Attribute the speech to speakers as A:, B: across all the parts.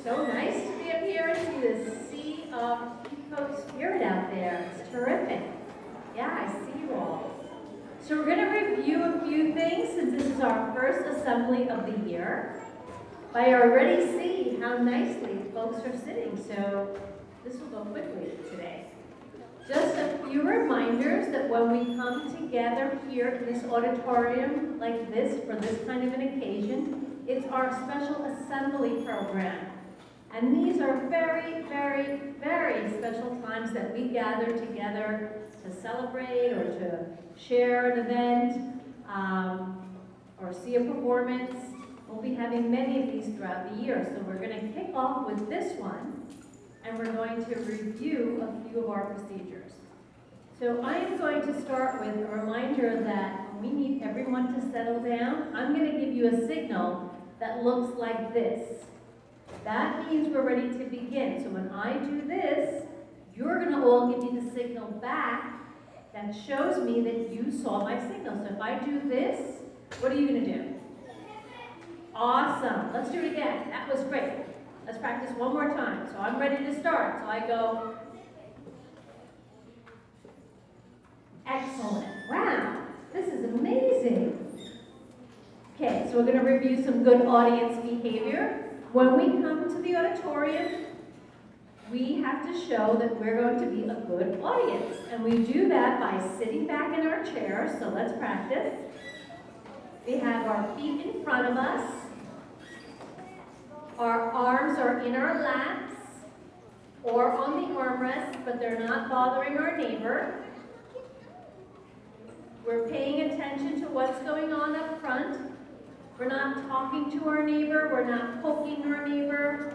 A: So nice to be up here and see this sea of eco spirit out there. It's terrific. Yeah, I see you all. So we're going to review a few things since this is our first assembly of the year. I already see how nicely folks are sitting, so this will go quickly today. Just a few reminders that when we come together here in this auditorium like this for this kind of an occasion, it's our special assembly program. And these are very, very, very special times that we gather together to celebrate or to share an event or see a performance. We'll be having many of these throughout the year. So we're going to kick off with this one, and we're going to review a few of our procedures. So I am going to start with a reminder that we need everyone to settle down. I'm going to give you a signal that looks like this. That means we're ready to begin. So when I do this, you're going to all give me the signal back that shows me that you saw my signal. So if I do this, what are you going to do? Awesome. Let's do it again. That was great. Let's practice one more time. So I'm ready to start. So I go, excellent. Wow, this is amazing. Okay, so we're going to review some good audience behavior. When we come to the auditorium, we have to show that we're going to be a good audience. And we do that by sitting back in our chairs. So let's practice. We have our feet in front of us. Our arms are in our laps or on the armrest, but they're not bothering our neighbor. We're paying attention to what's going on up front. We're not talking to our neighbor. We're not poking our neighbor.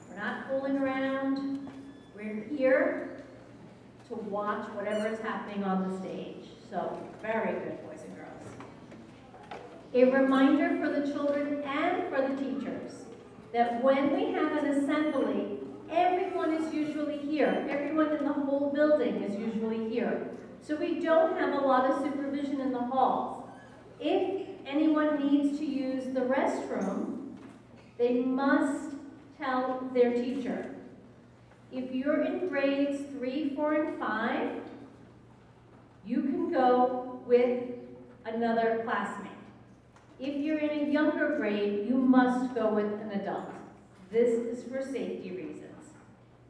A: We're not fooling around. We're here to watch whatever is happening on the stage. So, very good, boys and girls. A reminder for the children and for the teachers that when we have an assembly, everyone is usually here. Everyone in the whole building is usually here. So we don't have a lot of supervision in the halls. If anyone needs to use the restroom, they must tell their teacher. If you're in grades 3, 4, and 5, you can go with another classmate. If you're in a younger grade, you must go with an adult. This is for safety reasons.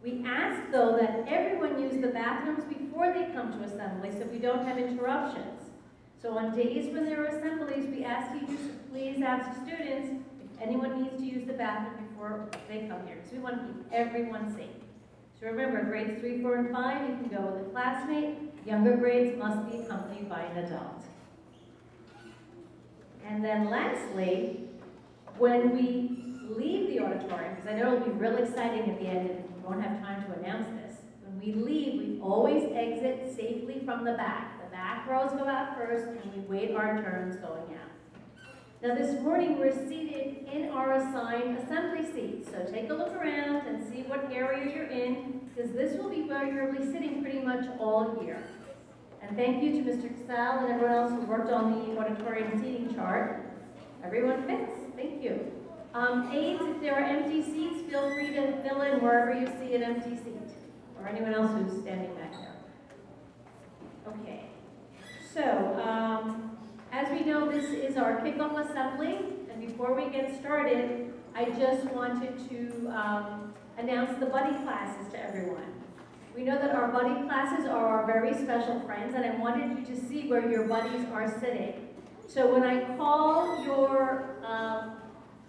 A: We ask, though, that everyone use the bathrooms before they come to assembly so we don't have interruptions. So on days when there are assemblies, we ask teachers to please ask students if anyone needs to use the bathroom before they come here, because we want to keep everyone safe. So remember, grades 3, 4, and 5, you can go with a classmate. Younger grades must be accompanied by an adult. And then lastly, when we leave the auditorium, because I know it'll be real exciting at the end and we won't have time to announce this, when we leave, we always exit safely from the back. The back rows go out first and we wait our turns going out. Now this morning we're seated in our assigned assembly seats, so take a look around and see what area you're in, because this will be where you'll be sitting pretty much all year. And thank you to Mr. Casal and everyone else who worked on the auditorium seating chart. Everyone fits. Thank you. Aides, if there are empty seats, feel free to fill in wherever you see an empty seat, or anyone else who's standing back there. Okay. So, as we know, this is our kickoff assembly, and before we get started, I just wanted to announce the buddy classes to everyone. We know that our buddy classes are our very special friends, and I wanted you to see where your buddies are sitting. So when I call your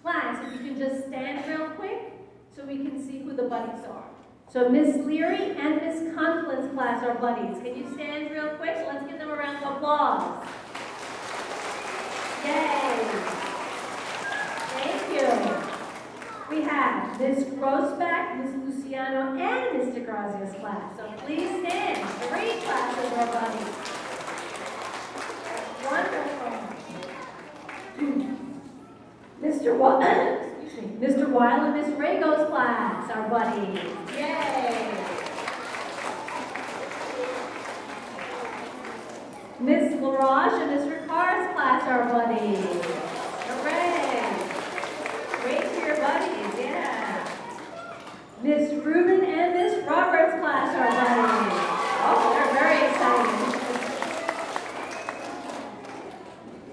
A: class, if you can just stand real quick so we can see who the buddies are. So Miss Leary and Miss Conklin's class are buddies. Can you stand real quick? Let's give them a round of applause. Yay! Thank you. We have Ms. Grossback, Ms. Luciano, and Mr. Grazia's class. So please stand. 3 classes are buddies. Wonderful. Mr. Weil and Ms. Rago's class are buddies. Yay! Ms. LaRoche and Ms. Ricard's class are buddies. Hooray! Great for your buddies, yeah. Miss Rubin and Miss Roberts' class are buddies. Oh, they're very excited.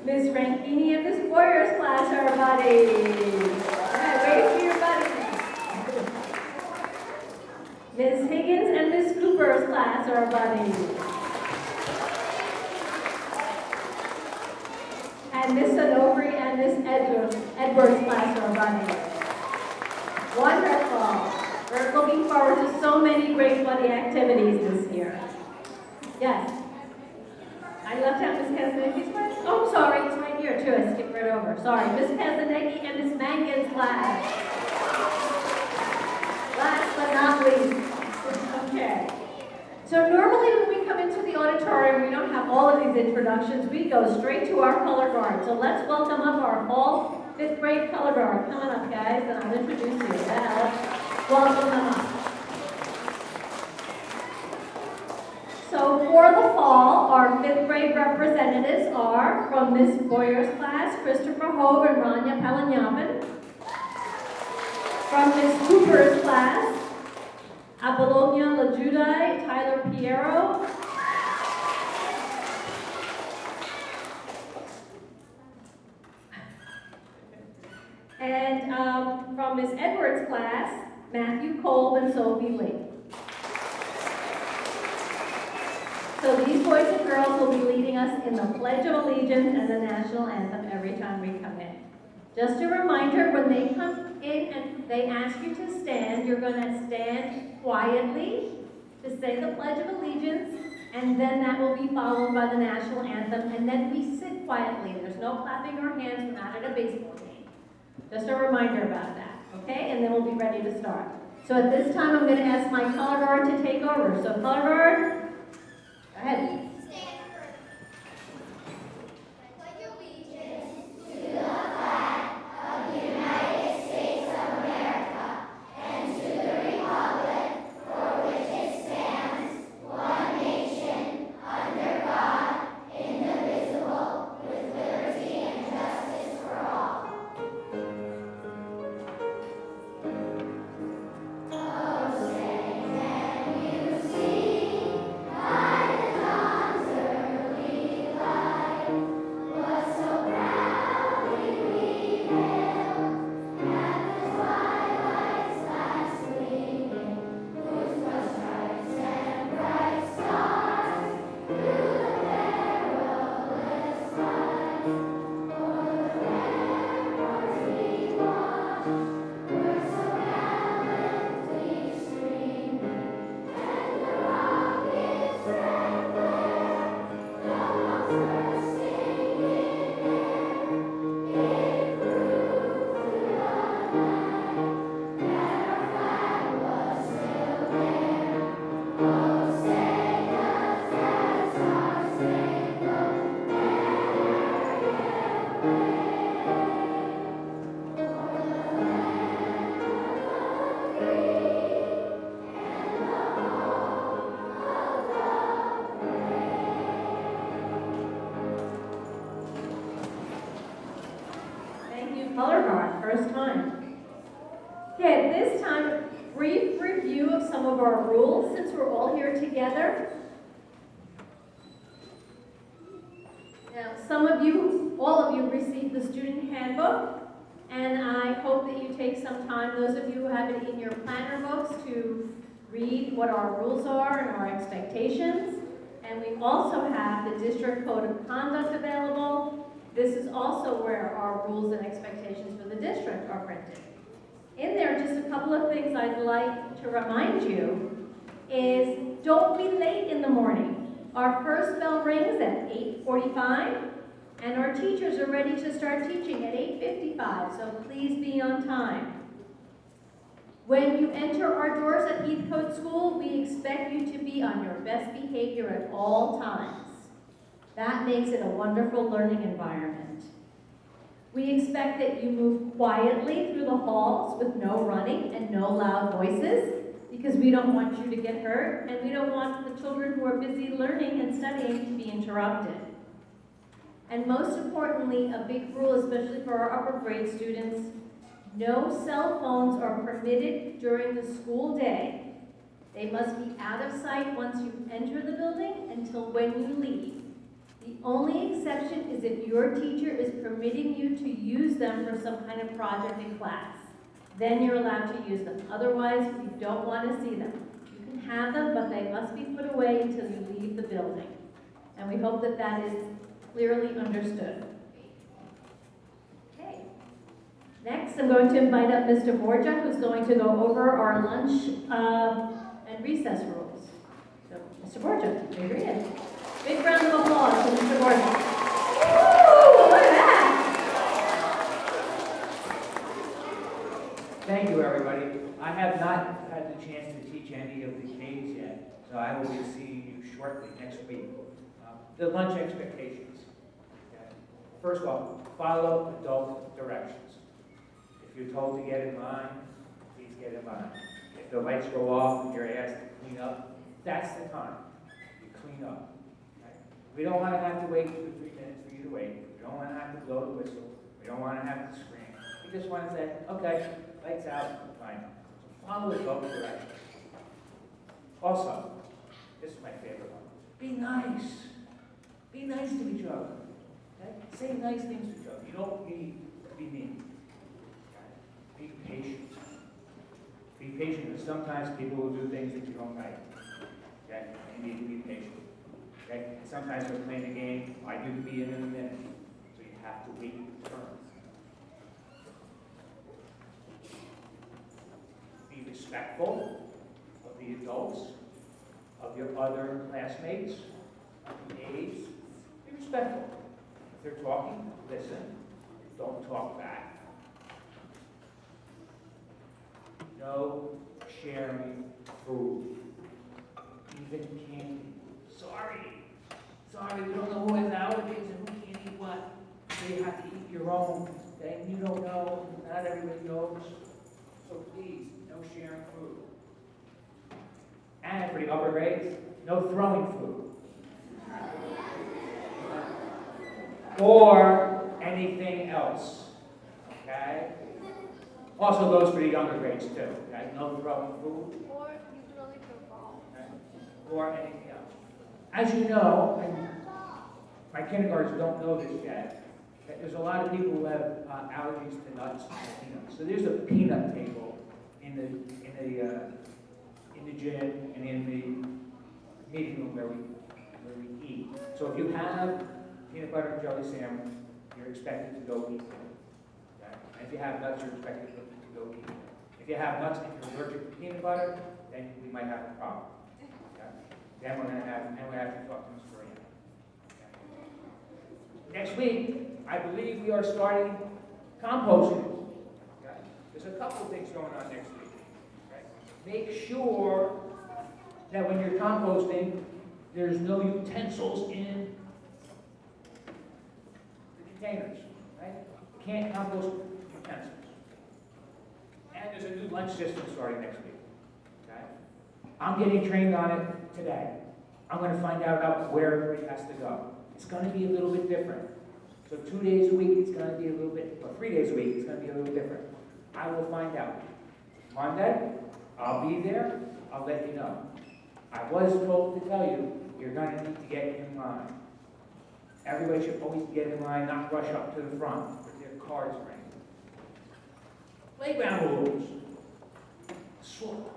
A: Miss Rankini and Miss Boyer's class are buddies. Yeah, wait for your buddies. Miss Higgins and Miss Cooper's class are buddies. And Miss Onofri and Miss Edwards' class are buddies. Wonderful. We're looking forward to so many great buddy activities this year. Yes? I left out Miss Kazanecki's class? Oh, sorry, it's right here too. I skipped right over. Sorry. Miss Kazanecki and Miss Mangan's class. Last but not least. Okay. So normally when we come into the auditorium, we don't have all of these introductions. We go straight to our color guard. So let's welcome up our fall 5th grade color guard. Come on up, guys, and I'll introduce you. Yeah, let's welcome them up. So for the fall, our 5th grade representatives are from Miss Boyer's class, Christopher Hove and Rania Palanyapan. From Miss Cooper's class, Apollonia Lajudai, Tyler Piero. And from Miss Edwards' class, Matthew Kolb and Sophie Lee. So these boys and girls will be leading us in the Pledge of Allegiance and the National Anthem every time we come in. Just a reminder, when they come in and they ask you to stand, you're going to stand quietly to say the Pledge of Allegiance, and then that will be followed by the National Anthem, and then we sit quietly. There's no clapping our hands. We're not at a baseball game. Just a reminder about that, okay? And then we'll be ready to start. So at this time, I'm going to ask my color guard to take over. So color guard, go ahead. Color guard, first time. Okay, at this time, a brief review of some of our rules since we're all here together. Now, some of you, all of you, received the student handbook, and I hope that you take some time, those of you who have it in your planner books, to read what our rules are and our expectations. And we also have the District Code of Conduct available. This is also where our rules and expectations for the district are printed. In there, just a couple of things I'd like to remind you is don't be late in the morning. Our first bell rings at 8:45, and our teachers are ready to start teaching at 8:55, so please be on time. When you enter our doors at Heathcote School, we expect you to be on your best behavior at all times. That makes it a wonderful learning environment. We expect that you move quietly through the halls with no running and no loud voices, because we don't want you to get hurt, and we don't want the children who are busy learning and studying to be interrupted. And most importantly, a big rule, especially for our upper grade students, No cell phones are permitted during the school day. They must be out of sight once you enter the building until when you leave. The only exception is if your teacher is permitting you to use them for some kind of project in class. Then you're allowed to use them. Otherwise, you don't want to see them. You can have them, but they must be put away until you leave the building. And we hope that that is clearly understood. Okay. Next, I'm going to invite up Mr. Borgia, who's going to go over our lunch and recess rules. So, Mr. Borgia, raise your hand. Big round of applause for Mr. Borgia. Woo! Look at that!
B: Thank you, everybody. I have not had the chance to teach any of the Ks yet, so I will be seeing you shortly next week. The lunch expectations. Okay. First of all, follow adult directions. If you're told to get in line, please get in line. If the lights go off and you're asked to clean up, that's the time. You clean up. Okay. We don't want to have to wait 2 or 3 minutes for you to wait. We don't want to have to blow the whistle. We don't want to have to scream. We just want to say, okay, lights out, fine. So follow adult directions. Also, this is my favorite one. Be nice. Be nice to each other. Okay? Say nice things to each other. You don't need to be mean. Okay? Be patient. Be patient, because sometimes people will do things that you don't like. Okay? You need to be patient. Okay? And sometimes we're playing a game. I do to be in a minute. So you have to wait your turn. Be respectful of the adults, of your other classmates, of the aides. Be respectful. If they're talking, listen. Don't talk back. No sharing food. Even candy. Sorry, we don't know who has allergies and who can't eat what. So you have to eat your own. Okay? You don't know. Not everybody knows. So please, no sharing food. And for the upper grades, no throwing food. Or anything else. Okay? Also goes for the younger grades too. Okay? No throwing food.
C: Or you can only throw balls.
B: Okay? Or anything else. As you know, and my kindergartners don't know this yet, that there's a lot of people who have allergies to nuts and peanuts. So there's a peanut table in the gym and in the meeting room where we eat. So if you have peanut butter and jelly sandwich, you're expected to go eat it. Okay? And if you have nuts, you're expected to go eat it. If you have nuts and you're allergic to peanut butter, then we might have a problem. Okay? Then we're going to have to talk to Ms. Farina. Okay? Next week, I believe we are starting composting. Okay? There's a couple of things going on next week. Okay? Make sure that when you're composting, there's no utensils in the containers. Right? You can't compost utensils. And there's a new lunch system starting next week. Okay? I'm getting trained on it today. I'm going to find out about where it has to go. It's going to be a little bit different. So 2 days a week, it's going to be a little bit, or 3 days a week, it's going to be a little different. I will find out. Monday, I'll be there. I'll let you know. I was told to tell you, you're going to need to get in line. Everybody should always get in line, not rush up to the front with their cards ring. Playground rules.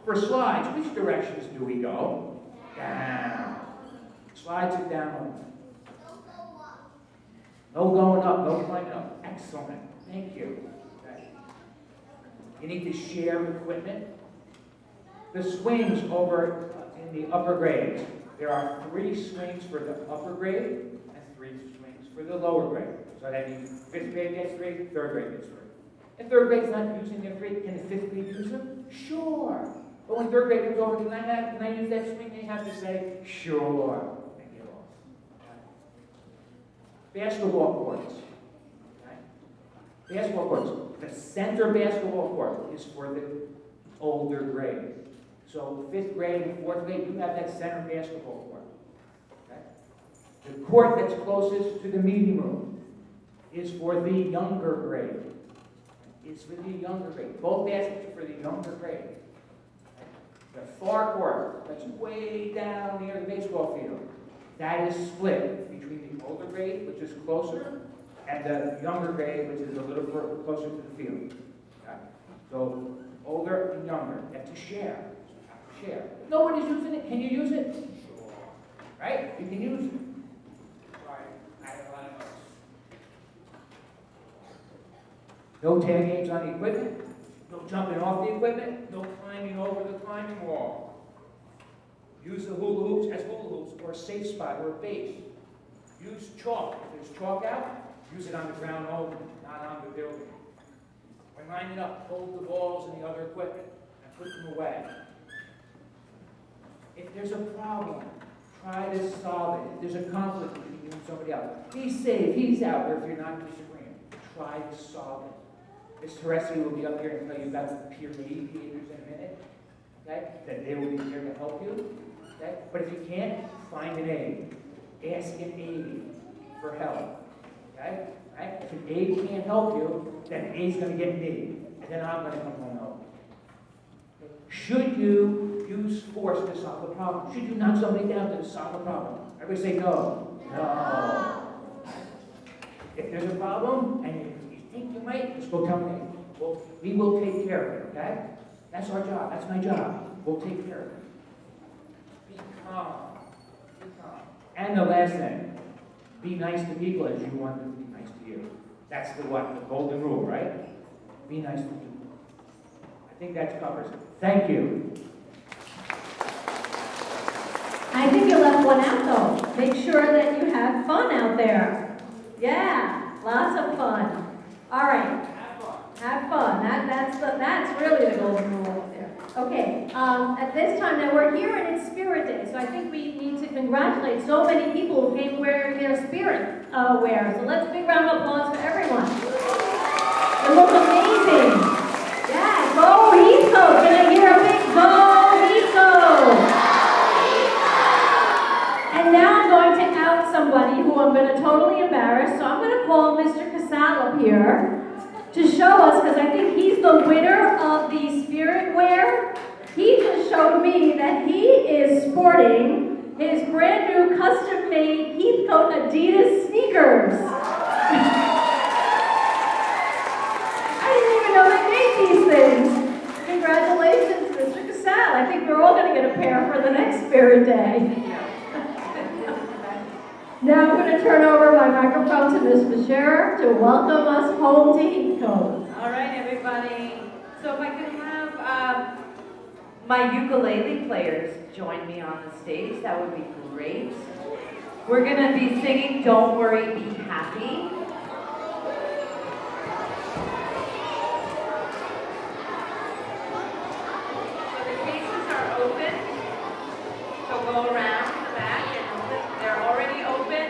B: For slides, which directions do we go? Down. Slides are down. No going up, no climbing up. Excellent. Thank you. Okay. You need to share equipment. The swings over in the upper grades. There are 3 swings for the upper grade and 3 swings for the lower grade. So that means 5th grade gets 3, 3rd grade gets 3. If 3rd grade's not using their 3, can the 5th grade use them? Sure. But when 3rd grade comes over, can I use that swing? They have to say, sure. And get off. Okay. Basketball courts. Okay. Basketball courts. The center basketball court is for the older grade. So 5th grade and 4th grade, you have that center basketball court. Okay? The court that's closest to the meeting room is for the younger grade. is for the younger grade. Both baskets are for the younger grade. The far court, that's way down near the baseball field, that is split between the older grade, which is closer, and the younger grade, which is a little further closer to the field. Okay? So older and younger, you have to share. Share. If nobody's using it, can you use it? Sure. Right? You can use it. Sorry, I have a lot of notes. No tailgates on the equipment. No jumping off the equipment. No climbing over the climbing wall. Use the hula hoops as hula hoops or a safe spot or a base. Use chalk. If there's chalk out, use it on the ground only, not on the building. When lining up, hold the balls and the other equipment and put them away. If there's a problem, try to solve it. If there's a conflict between you and somebody else, he's safe, he's out, or if you're not disagreeing, try to solve it. Ms. Teresi will be up here and tell you about the peer mediators in a minute, okay? That they will be here to help you, okay? But if you can't, find an aide. Ask an aide for help, okay? Right? If an aide can't help you, then an aide's going to get me, and then I'm going to come home help. Should you use force to solve the problem? Should you knock somebody down to solve the problem? Everybody say no. No. If there's a problem and you think you might, just go tell me. Well, we will take care of it, okay? That's our job. That's my job. We'll take care of it. Be calm. Be calm. And the last thing, be nice to people as you want them to be nice to you. That's the what? The golden rule, right? Be nice to people. I think that covers it. Thank you.
A: I think you left one out though. Make sure that you have fun out there. Yeah, lots of fun. All right. Have fun. That's really the golden rule out there. Okay. At this time now we're here and it's Spirit Day, so I think we need to congratulate so many people who came wearing their spirit wear. So let's big round of applause for everyone. It looks amazing. Yeah, go Heathcote! Can I hear a big go Heathcote? And now I'm going to out somebody who I'm going to totally embarrass. So I'm going to call Mr. Casal up here to show us, because I think he's the winner of the spirit wear. He just showed me that he is sporting his brand new custom-made Heathcote Adidas sneakers. These things. Congratulations, Mr. Casal. I think we're all going to get a pair for the next Spirit Day. Now I'm going to turn over my microphone to Ms. Fisher to welcome us home to Heathcote.
D: All right, everybody. So if I could have my ukulele players join me on the stage, that would be great. We're going to be singing Don't Worry, Be Happy. Go around the back and open. They're already open.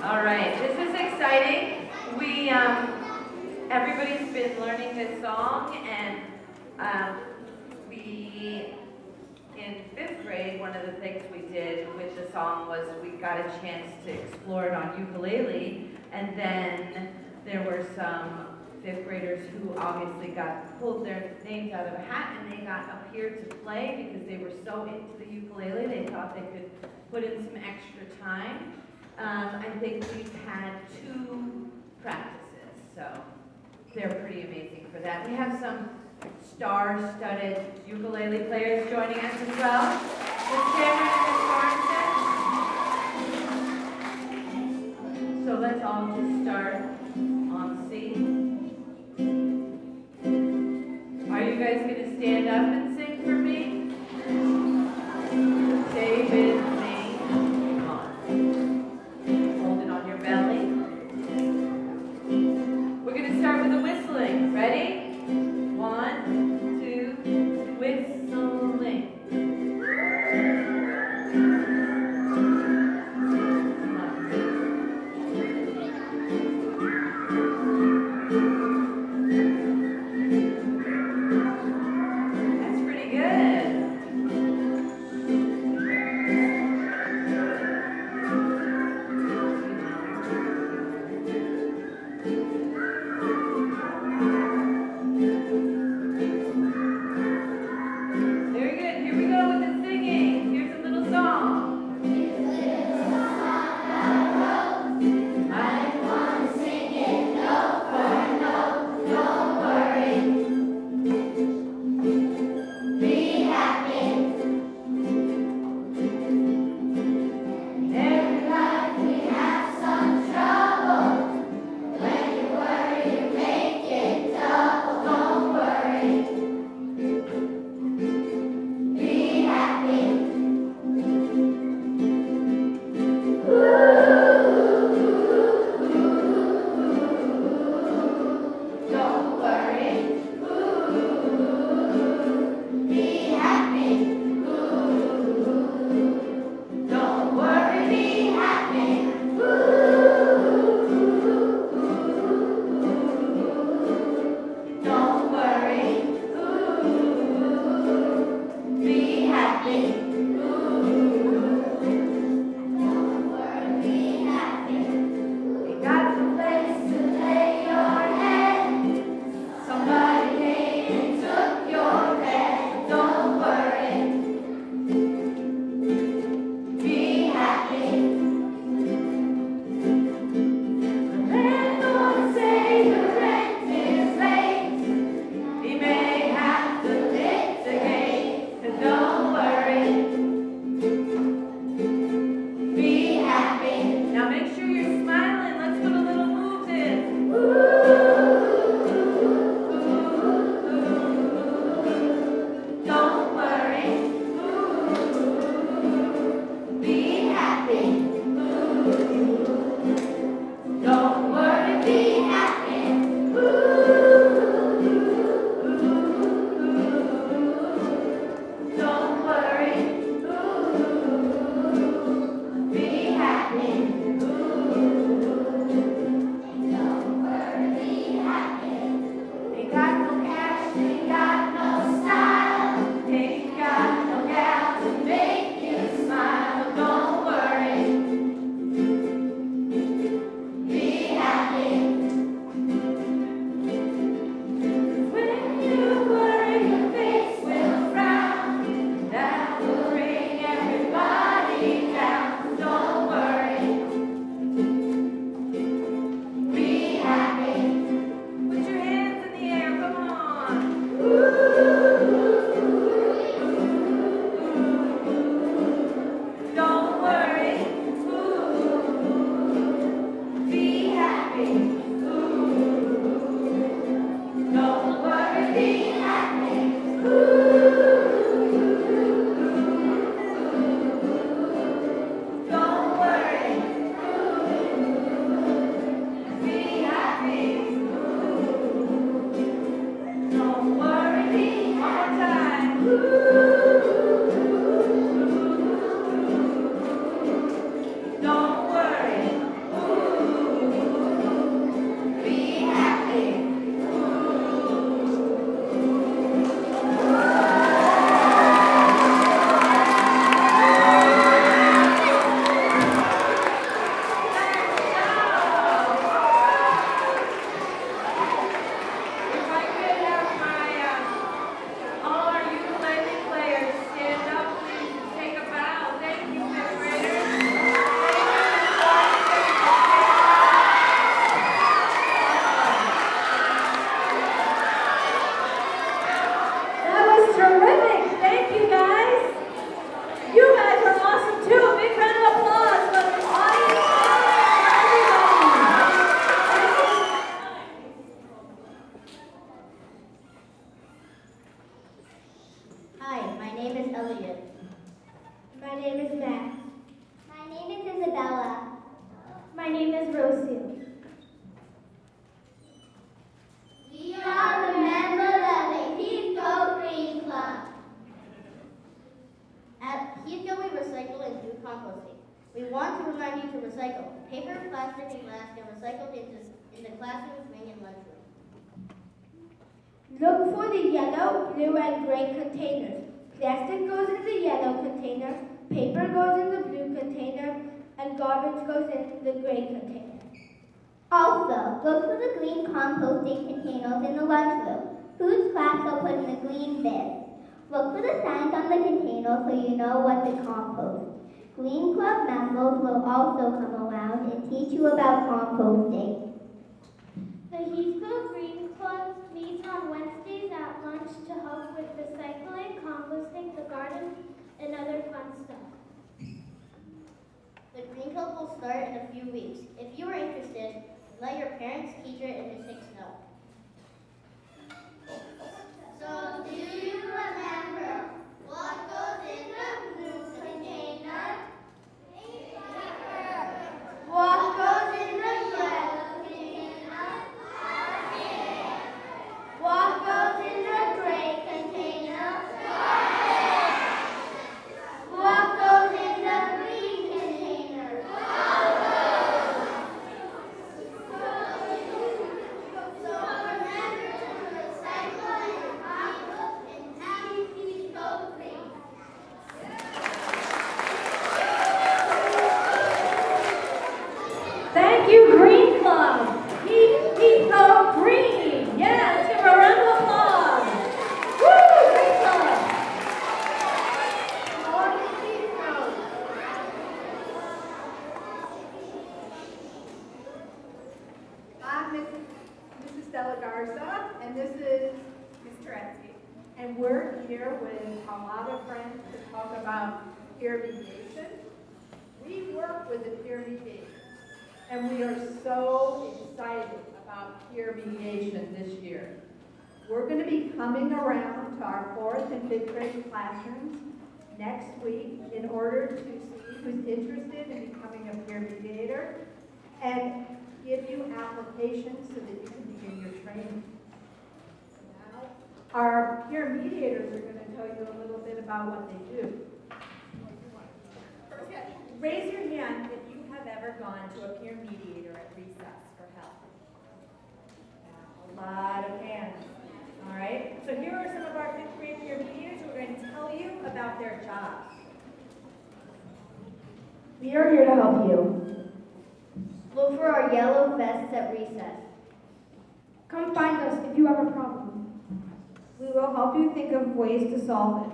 D: All right, this is exciting. Everybody's been learning this song, and in 5th grade, one of the things we did with the song was we got a chance to explore it on ukulele, and then there were some 5th graders who obviously pulled their names out of a hat, and they got up here to play because they were so into the ukulele, they thought they could put in some extra time. I think we've had 2 practices, so they're pretty amazing for that. We have some star-studded ukulele players joining us as well. Ms. Cameron and Ms. Sorensen. So let's all just start on C. Are you guys going to stand up and sing for me? Stay with me. Come on. Hold it on your belly. We're going to start with the whistling. Ready? 1, 2, whistling.
E: Paper, plastic, and glass get recycled in the classroom, wing, and lunchroom.
F: Look for the yellow, blue, and gray containers. Plastic goes in the yellow container, paper goes in the blue container, and garbage goes in the gray container.
G: Also, look for the green composting containers in the lunchroom. Food scraps are put in the green bin. Look for the signs on the container so you know what to compost. Green Club members will also come around and teach you about composting.
C: The Heathville Green Club meets on Wednesdays at lunch to help with recycling, composting, the garden, and other fun stuff.
E: The Green Club will start in a few weeks. If you are interested, let your parents, teacher, and mistakes know. So, do you remember what goes in the blue container? What goes in the yellow container? What goes in the gray container? What goes in the green container? So remember to recycle and compost and happy Please Go Green.
A: Thank you, Green Club. Keep go green. Yeah, let's give her a round of applause. Woo, Green Club.
H: I'm Mrs. Stella Garza, and this is Ms. Turetsky. And we're here with a lot of friends to talk about peer mediation. We work with the peer mediation, and we are so excited about peer mediation this year. We're going to be coming around to our 4th and 5th grade classrooms next week in order to see who's interested in becoming a peer mediator and give you applications so that you can begin your training. Now, our peer mediators are going to tell you a little bit about what they do.
I: Raise your hand if you have ever gone to a peer mediator at recess for help. A lot of hands. All right, so here are some of our 5th grade peer mediators who are going to tell you about their jobs.
F: We are here to help you.
E: Look for our yellow vests at recess.
F: Come find us if you have a problem.
H: We will help you think of ways to solve it.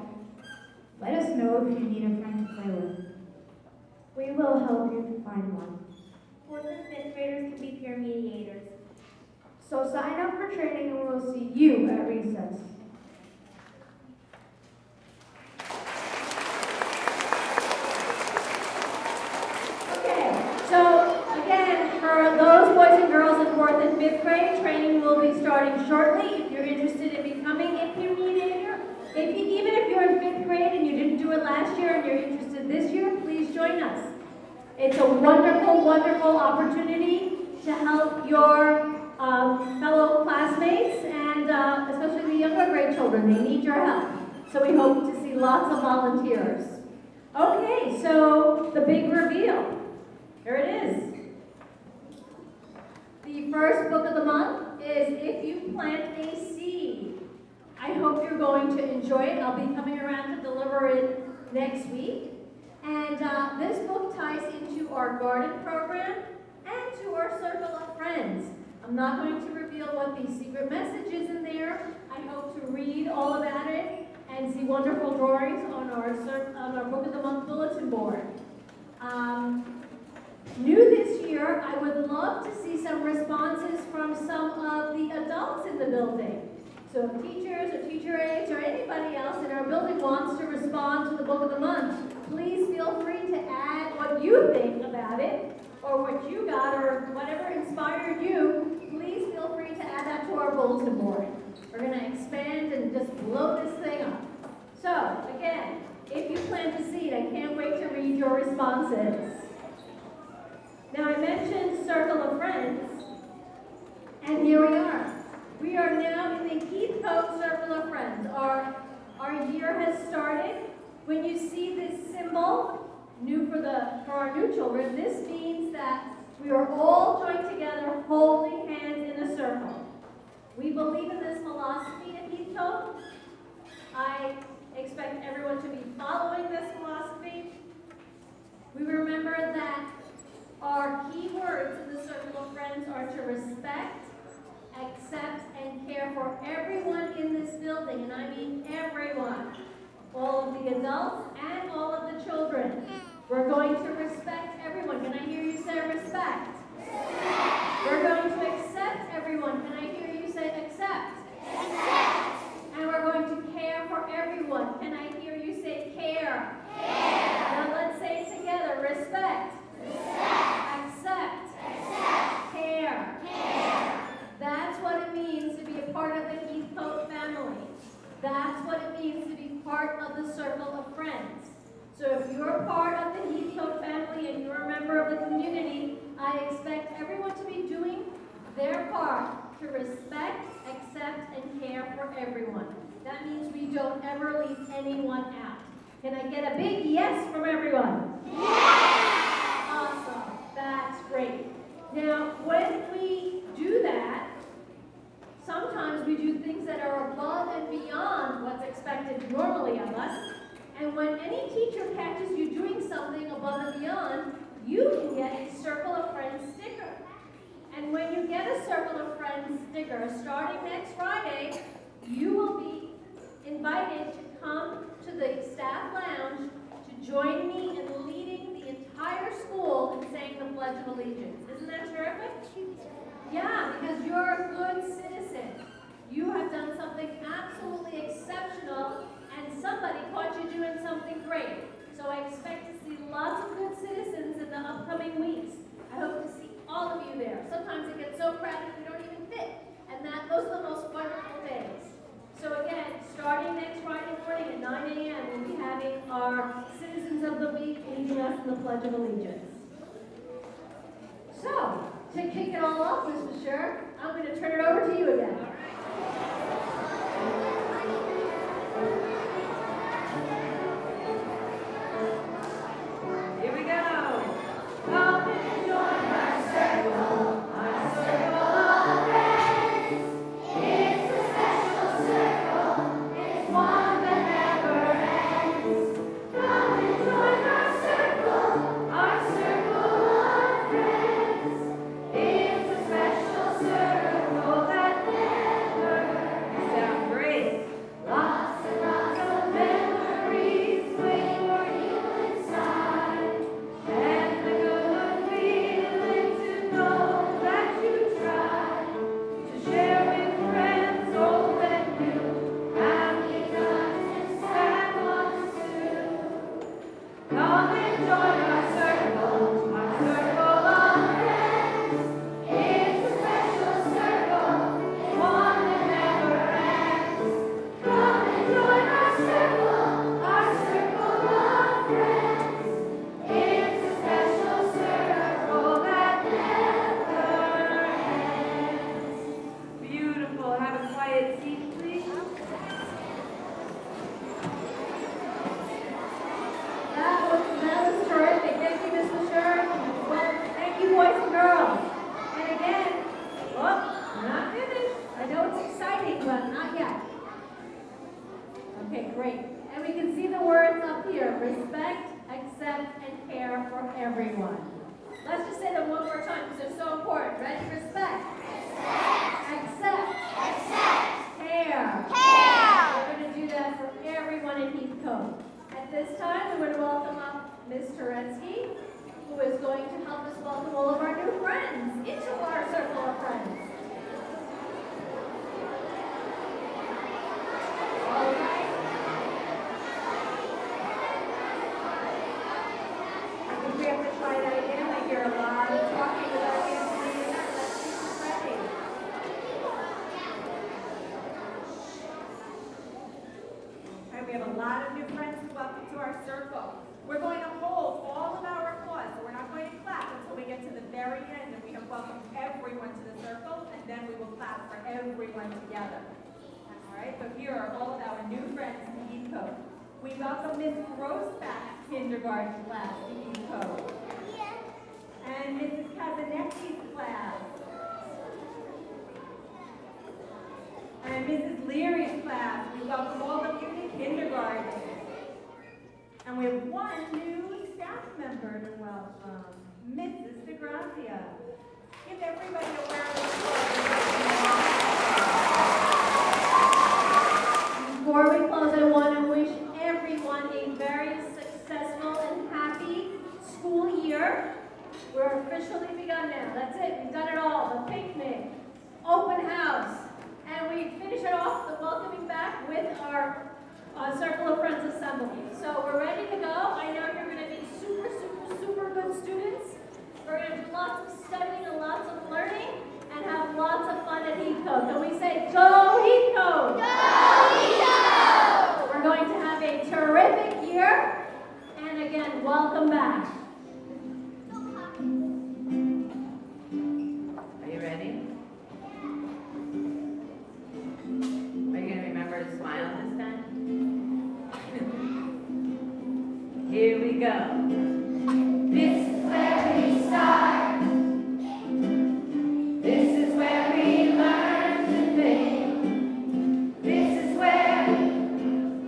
F: Let us know if you need a friend to play with. We will help you to find one.
C: 4th and 5th graders can be peer mediators.
F: So sign up for training and we'll see you at recess.
A: Okay, so again, for those boys and girls in 4th and 5th grade, training will be starting shortly. If you're interested in becoming a peer mediator, even if you're in 5th grade and you didn't do it last year and you're interested this year, please join us. It's a wonderful, wonderful opportunity to help your fellow classmates and especially the younger grade children. They need your help. So we hope to see lots of volunteers. Okay, so the big reveal. Here it is. The first book of the month is If You Plant a Seed. I hope you're going to enjoy it. I'll be coming around to deliver it next week. And this book ties into our garden program and to our circle of friends. I'm not going to reveal what the secret message is in there. I hope to read all about it and see wonderful drawings on our Book of the Month bulletin board. New this year, I would love to see some responses from some of the adults in the building. So if teachers or teacher aides or anybody else in our building wants to respond to the Book of the Month, please feel free to add what you think about it or what you got or whatever inspired you. Please feel free to add that to our bulletin board. We're going to expand and just blow this thing up. So again, if you plant a seed, I can't wait to read your responses. Now I mentioned Circle of Friends, and here we are. We are now in the Keith Cove Circle of Friends. Our year has started. When you see this symbol, new for our new children, this means that believe in this philosophy at Heathcote. I expect everyone to be following this philosophy. We remember that our key words in the Circle of Friends are to respect, accept, and care for everyone in this building, and I mean everyone. All of the adults and all of the children. We're going to respect everyone. Can I hear you say respect? We're going to accept everyone. Can I hear you say accept? And we're going to care for everyone. Can I hear you say care? Now let's say it together. Respect. Accept. Care. That's what it means to be a part of the Heathcote family. That's what it means to be part of the Circle of Friends. So if you're part of the Heathcote family and you're a member of the community, I expect everyone to be doing their part to respect, accept, and care for everyone. That means we don't ever leave anyone out. Can I get a big yes from everyone? Yes! Awesome. That's great. Now, when we do that, sometimes we do things that are above and beyond what's expected normally of us. And when any teacher catches you doing something above and beyond, you can get a Circle of Friends sticker. And when you get a Circle of Friends sticker, starting next Friday, you will be invited to come to the staff lounge to join me in leading the entire school in saying the Pledge of Allegiance. Isn't that terrific? Yeah, because you're a good citizen. You have done something absolutely exceptional, and somebody caught you doing something great. So I expect to see lots of good citizens in the upcoming weeks. I hope to see all of you there. Sometimes it gets so crowded we don't even fit, and those are the most wonderful days. So again, starting next Friday morning at 9 a.m., we'll be having our Citizens of the Week leading us in the Pledge of Allegiance. So, to kick it all off, Mr. Scher, I'm going to turn it over to you again.
D: Here we go. Come and join our circle of friends. It's a special circle, it's one that never ends. Come and join our circle of friends. It's a special circle that never ends. Sound great. Lots and lots of memories wait for you inside. And the good feeling to know that you tried to share with friends old and new, happy times and sad ones too. Come and join our circle of friends. It's a special circle, one that never ends. Come and join our circle of friends. It's a special circle that never ends. Beautiful. Have a quiet seat, please.
A: That was terrific. Thank you, Mr. Scher. Well, thank you, boys and girls. And again, we're not finished. I know it's exciting, but not yet. Okay, great. And we can see the words up here. Respect, accept, and care for everyone. Let's just say them one more time because they're so important. Ready? Respect. Accept. Care. We're going to do that for everyone in Heathcote. At this time, we're going to welcome up Ms. Turetsky, who is going to help us welcome all of our new friends into our Circle of Friends. All right. I think we have to try that again. I hear a lot of talking without answering the net. Let's see who's ready.
I: And we have a lot of new friends to welcome to our circle. We're going to hold all of our applause, so we're not going to clap until we get to the very end and we have welcomed everyone to the circle, and then we will clap for everyone together. All right, so here are all of our new friends to Heathcote. We welcome Miss Grossback's kindergarten class to Heathcote. And Mrs. Kazanecki's class. Mrs. Leary's class. We welcome all of you to kindergarten. And we have one new staff member to welcome, Mrs. DeGrazia. Give everybody a round of applause.
A: Before we close, I want to wish everyone a very successful and happy school year. We're officially begun now. That's it. We've done it all. The picnic, open house, and we finish it off the welcoming back with our Circle of Friends Assembly. So we're ready to go. I know you're going to be super, super, super good students. We're going to do lots of studying and lots of learning and have lots of fun at Heathcote. Can we say, go Heathcote? Go Heathcote! We're going to have a terrific year. And again, welcome back.
D: Are you ready? Are you going to remember to smile this time? Here we go. This is where we start. This is where we learn to think. This is where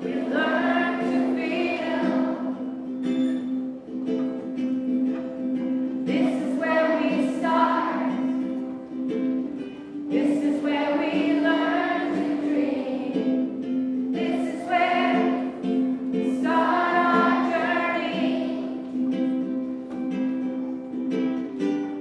D: we learn to feel. This is where we start. This is where we learn to dream. This is where we start our journey.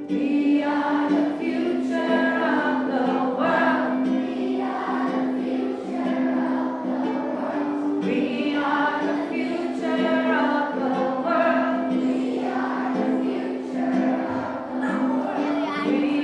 D: We are the future of the world. We are the future of the world. We are the future of the world. We are the future of the world. We